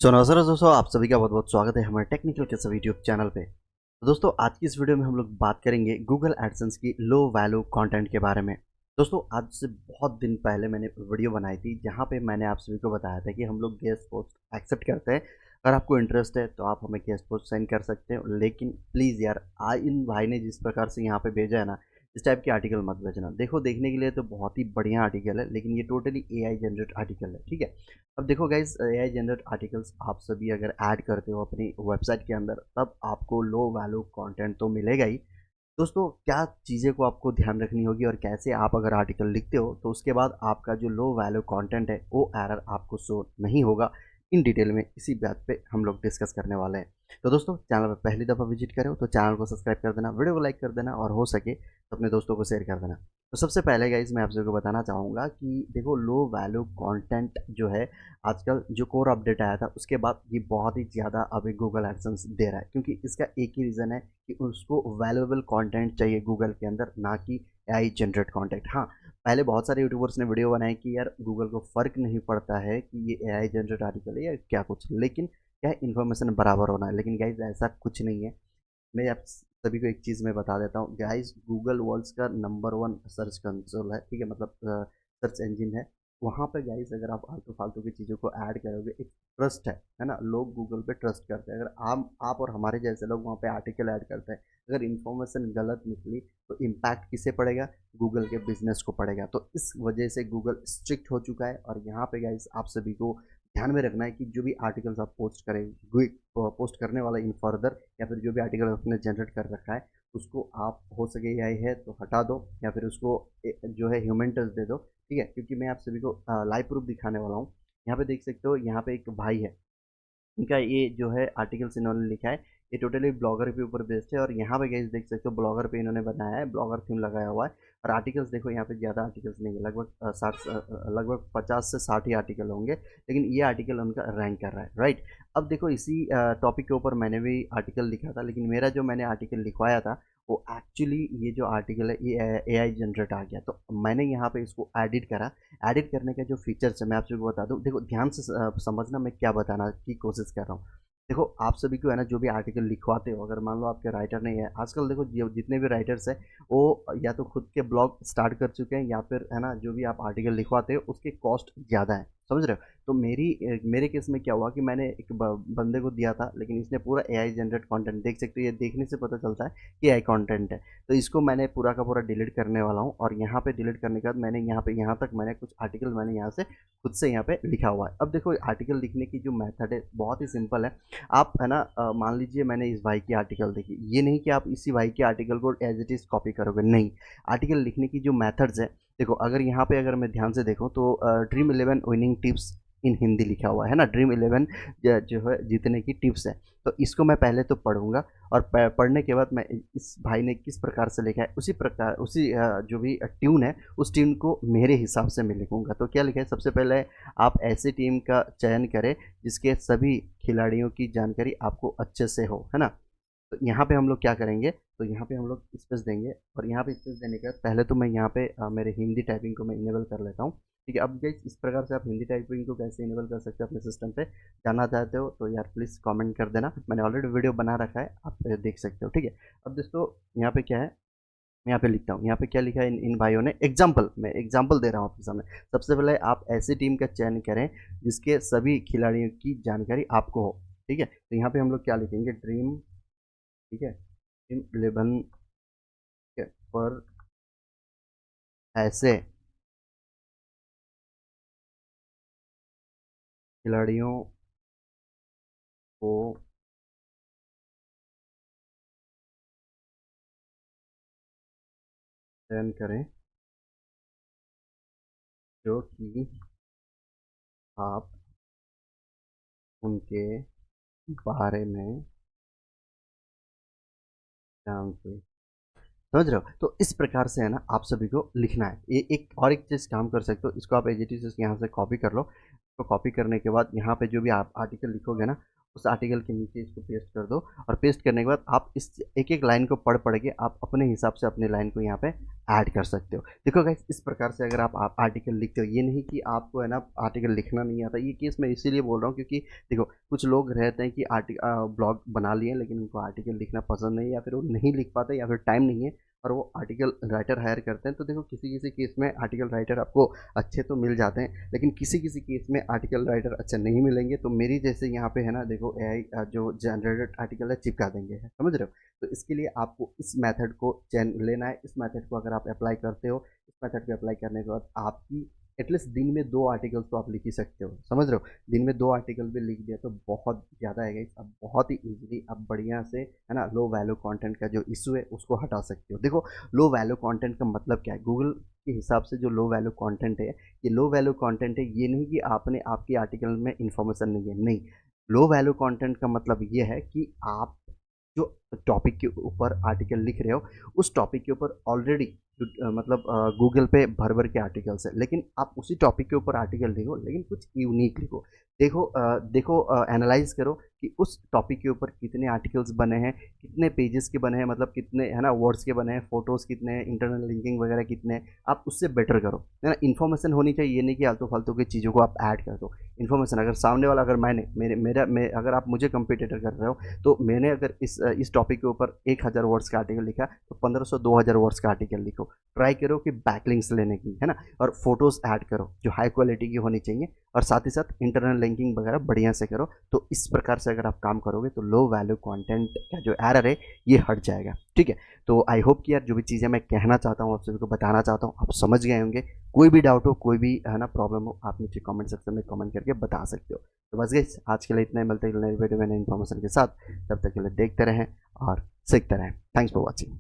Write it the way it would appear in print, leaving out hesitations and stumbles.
सो नमस्कार दोस्तों, आप सभी का बहुत बहुत स्वागत है हमारे टेक्निकल के सब यूट्यूब चैनल पे। तो दोस्तों, आज की इस वीडियो में हम लोग बात करेंगे गूगल एडसेंस की लो वैल्यू कंटेंट के बारे में। दोस्तों, आज से बहुत दिन पहले मैंने वीडियो बनाई थी जहाँ पे मैंने आप सभी को बताया था कि हम लोग गेस्ट पोस्ट एक्सेप्ट करते हैं। अगर आपको इंटरेस्ट है तो आप हमें गेस्ट पोस्ट सेंड कर सकते हो, लेकिन प्लीज़ यार, इन भाई ने जिस प्रकार से यहाँ पे भेजा है ना, इस टाइप के आर्टिकल मत भेजना। देखो, देखने के लिए तो बहुत ही बढ़िया आर्टिकल है, लेकिन ये टोटली एआई जनरेट आर्टिकल है, ठीक है। अब देखो गाइस, एआई जनरेट आर्टिकल्स आप सभी अगर ऐड करते हो अपनी वेबसाइट के अंदर, तब आपको लो वैल्यू कंटेंट तो मिलेगा ही। दोस्तों, क्या चीज़ें को आपको ध्यान रखनी होगी और कैसे आप अगर आर्टिकल लिखते हो तो उसके बाद आपका जो लो वैल्यू कंटेंट है वो एरर आपको शो नहीं होगा, इन डिटेल में इसी बात पे हम लोग डिस्कस करने वाले हैं। तो दोस्तों, चैनल पर पहली दफ़ा विजिट करो तो चैनल को सब्सक्राइब कर देना, वीडियो को लाइक कर देना और हो सके तो अपने दोस्तों को शेयर कर देना। तो सबसे पहले गाइज मैं आप सभी को बताना चाहूँगा कि देखो, लो वैल्यू कंटेंट जो है आजकल जो कोर अपडेट आया था उसके बाद ये बहुत ही ज़्यादा अभी गूगल एडसेंस दे रहा है, क्योंकि इसका एक ही रीज़न है कि उसको वैल्यूएबल कंटेंट चाहिए गूगल के अंदर, ना कि एआई जनरेट कंटेंट। हाँ, पहले बहुत सारे यूट्यूबर्स ने वीडियो बनाए कि यार गूगल को फ़र्क नहीं पड़ता है कि ये एआई जनरेट आर्टिकल है या क्या कुछ, लेकिन क्या इन्फॉर्मेशन बराबर होना है। लेकिन गाइज ऐसा कुछ नहीं है। मैं आप सभी को एक चीज़ मैं बता देता हूँ गाइस, गूगल वर्ल्ड का नंबर वन सर्च कंसोल है, ठीक है, मतलब सर्च इंजन है। वहाँ पे गाइस अगर आप फालतू फालतू की चीज़ों को ऐड करोगे, एक ट्रस्ट है ना, लोग गूगल पे ट्रस्ट करते हैं। अगर आप और हमारे जैसे लोग वहाँ पे आर्टिकल ऐड करते हैं, अगर इन्फॉर्मेशन गलत निकली तो इम्पैक्ट किसे पड़ेगा? गूगल के बिजनेस को पड़ेगा। तो इस वजह से गूगल स्ट्रिक्ट हो चुका है, और यहाँ पे गाइस आप सभी को ध्यान में रखना है कि जो भी आर्टिकल्स आप पोस्ट करें, पोस्ट करने वाला इन फर्दर, या फिर जो भी आर्टिकल आपने जनरेट कर रखा है उसको आप हो सके एआई है तो हटा दो, या फिर उसको जो है ह्यूमन टच दे दो, ठीक है। क्योंकि मैं आप सभी को लाइव प्रूफ दिखाने वाला हूँ। यहाँ पे देख सकते हो, यहाँ पे एक भाई है, इनका ये जो है आर्टिकल्स इन्होंने लिखा है, ये टोटली ब्लॉगर के ऊपर बेस्ड है। और यहाँ पे गाइस देख सकते हो, ब्लॉगर पे इन्होंने बनाया है, ब्लॉगर थीम लगाया हुआ है। और आर्टिकल्स देखो, यहाँ पे ज़्यादा आर्टिकल्स नहीं है, लगभग लगभग 50 से 60 ही आर्टिकल होंगे, लेकिन ये आर्टिकल उनका रैंक कर रहा है, राइट। अब देखो, इसी टॉपिक के ऊपर मैंने भी आर्टिकल लिखा था, लेकिन मेरा जो मैंने आर्टिकल लिखवाया था वो एक्चुअली ये जो आर्टिकल है ये एआई जनरेट आ गया, तो मैंने यहाँ पे इसको एडिट करा। एडिट करने का जो फीचर्स है मैं आप सभी को बता दूं। देखो, ध्यान से समझना मैं क्या बताना की कोशिश कर रहा हूँ। देखो, आप सभी को है ना, जो भी आर्टिकल लिखवाते हो, अगर मान लो आपके राइटर नहीं है, आजकल देखो जितने भी राइटर्स हैं वो या तो खुद के ब्लॉग स्टार्ट कर चुके हैं, या फिर है ना, जो भी आप आर्टिकल लिखवाते हो उसके कॉस्ट ज़्यादा है, समझ रहे हो। तो मेरे केस में क्या हुआ कि मैंने एक बंदे को दिया था, लेकिन इसने पूरा एआई जनरेट कंटेंट, देख सकते हो, ये देखने से पता चलता है कि एआई कंटेंट है। तो इसको मैंने पूरा का पूरा डिलीट करने वाला हूँ, और यहाँ पे डिलीट करने के बाद मैंने यहाँ तक मैंने कुछ आर्टिकल मैंने यहाँ से खुद से यहाँ पे लिखा हुआ है। अब देखो, आर्टिकल लिखने की जो मेथड है बहुत ही सिंपल है। आप है ना, मान लीजिए मैंने इस भाई की आर्टिकल देखी, ये नहीं कि आप इसी भाई के आर्टिकल को एज इट इज़ कॉपी करोगे, नहीं। आर्टिकल लिखने की जो मेथड्स है, देखो, अगर यहाँ पे अगर मैं ध्यान से देखूँ तो ड्रीम इलेवन विनिंग टिप्स इन हिंदी लिखा हुआ है ना, ड्रीम इलेवन जो है जीतने की टिप्स है। तो इसको मैं पहले तो पढ़ूंगा, और पढ़ने के बाद मैं इस भाई ने किस प्रकार से लिखा है उसी प्रकार, उसी जो भी ट्यून है उस ट्यून को मेरे हिसाब से मैं लिखूंगा। तो क्या लिखा है, सबसे पहले आप ऐसी टीम का चयन करें जिसके सभी खिलाड़ियों की जानकारी आपको अच्छे से हो, है ना। तो यहाँ पे हम लोग क्या करेंगे, तो यहाँ पे हम लोग स्पेस देंगे, और यहाँ पे स्पेस देने के बाद पहले तो मैं यहाँ पे मेरे हिंदी टाइपिंग को मैं इनेबल कर लेता हूँ, ठीक है। अब गाइस, इस प्रकार से आप हिंदी टाइपिंग को कैसे इनेबल कर सकते हो अपने सिस्टम पे, जानना चाहते हो तो यार प्लीज़ कमेंट कर देना, मैंने ऑलरेडी वीडियो बना रखा है, आप देख सकते हो, ठीक है। अब दोस्तों, यहाँ पे क्या है, मैं यहाँ पे लिखता हूँ, यहाँ पे क्या लिखा है, इन भाइयों ने एग्जाम्पल, मैं एग्जाम्पल दे रहा हूँ आपके सामने। सबसे पहले आप ऐसी टीम का चयन करें जिसके सभी खिलाड़ियों की जानकारी आपको हो, ठीक है। तो यहाँ पे हम लोग क्या लिखेंगे, ड्रीम, ठीक है, ड्रीम इलेवन पर ऐसे खिलाड़ियों को चयन करें जो कि आप उनके बारे में जानते, समझ रहे हो। तो इस प्रकार से है ना, आप सभी को लिखना है। ये एक और एक चीज़ काम कर सकते हो, इसको आप एज इट इज यहाँ से कॉपी कर लो। तो कॉपी करने के बाद यहाँ पे जो भी आप आर्टिकल लिखोगे ना, उस आर्टिकल के नीचे इसको पेस्ट कर दो, और पेस्ट करने के बाद आप इस एक एक लाइन को पढ़ पढ़ के आप अपने हिसाब से अपने लाइन को यहाँ पे ऐड कर सकते हो। देखो गाइस, इस प्रकार से अगर आप आर्टिकल लिखते हो, ये नहीं कि आपको है ना आर्टिकल लिखना नहीं आता। ये केस मैं इसीलिए बोल रहा हूँ क्योंकि देखो कुछ लोग रहते हैं कि ब्लॉग बना लिए लेकिन उनको आर्टिकल लिखना पसंद नहीं, या फिर वो नहीं लिख पाते, या फिर टाइम नहीं है और वो आर्टिकल राइटर हायर करते हैं। तो देखो किसी किसी केस में आर्टिकल राइटर आपको अच्छे तो मिल जाते हैं, लेकिन किसी किसी केस में आर्टिकल राइटर अच्छे नहीं मिलेंगे। तो मेरी जैसे यहाँ पे है ना, देखो एआई जो जनरेटेड आर्टिकल है चिपका देंगे, है समझ रहे हो। तो इसके लिए आपको इस मेथड को चैन लेना है। इस मेथड को अगर आप अप्लाई करते हो, इस मेथड को अप्लाई करने के बाद आपकी एटलीस्ट दिन में 2 आर्टिकल्स तो आप लिख ही सकते हो, समझ रहे हो। दिन में 2 आर्टिकल भी लिख दिया तो बहुत ज़्यादा है गाइस। अब बहुत ही इजीली आप बढ़िया से है ना लो वैल्यू कंटेंट का जो इशू है उसको हटा सकते हो। देखो लो वैल्यू कंटेंट का मतलब क्या है गूगल के हिसाब से। जो लो वैल्यू कंटेंट है, ये लो वैल्यू कंटेंट है, ये नहीं कि आपने आपके आर्टिकल में इंफॉर्मेशन नहीं है, नहीं। लो वैल्यू कंटेंट का मतलब ये है कि आप जो टॉपिक के ऊपर आर्टिकल लिख रहे हो, उस टॉपिक के ऊपर ऑलरेडी मतलब गूगल पे भर भर के आर्टिकल्स है, लेकिन आप उसी टॉपिक के ऊपर आर्टिकल लिखो, लेकिन कुछ यूनिक लिखो। देखो एनालाइज करो कि उस टॉपिक के ऊपर कितने आर्टिकल्स बने हैं, कितने पेजेस के बने हैं, मतलब कितने है ना वर्ड्स के बने हैं, फोटोज़ कितने हैं, इंटरनल लिंकिंग वगैरह कितने हैं। आप उससे बेटर करो, है ना। इन्फॉर्मेशन होनी चाहिए, ये नहीं कि आलतू फालतू की चीज़ों को आप ऐड कर दो। इन्फॉर्मेशन अगर सामने वाला, अगर मैंने मेरे मेरा मैं अगर आप मुझे कंपिटिटर कर रहे हो, तो मैंने अगर इस टॉपिक के ऊपर 1000 वर्ड्स का आर्टिकल लिखा, तो 1500 2000 वर्ड्स का आर्टिकल लिखो। ट्राई करो कि बैकलिंक्स लेने की, है ना, और फोटोज़ ऐड करो जो हाई क्वालिटी की होनी चाहिए, और साथ ही साथ इंटरनल लिंकिंग वगैरह बढ़िया से करो। तो इस प्रकार से अगर आप काम करोगे तो लो वैल्यू कंटेंट का जो एरर है ये हट जाएगा, ठीक है। तो आई होप कि यार जो भी चीज़ें मैं कहना चाहता हूँ, आप सभी को बताना चाहता हूँ, आप समझ गए होंगे। कोई भी डाउट हो, कोई भी है ना प्रॉब्लम हो, आप नीचे कमेंट सेक्शन में कमेंट करके बता सकते हो। तो बस गाइस, आज के लिए इतना ही। मिलते हैं नई वीडियो में नई इन्फॉर्मेशन के साथ। तब तक के लिए देखते रहें और सीखते रहें। Thanks for watching.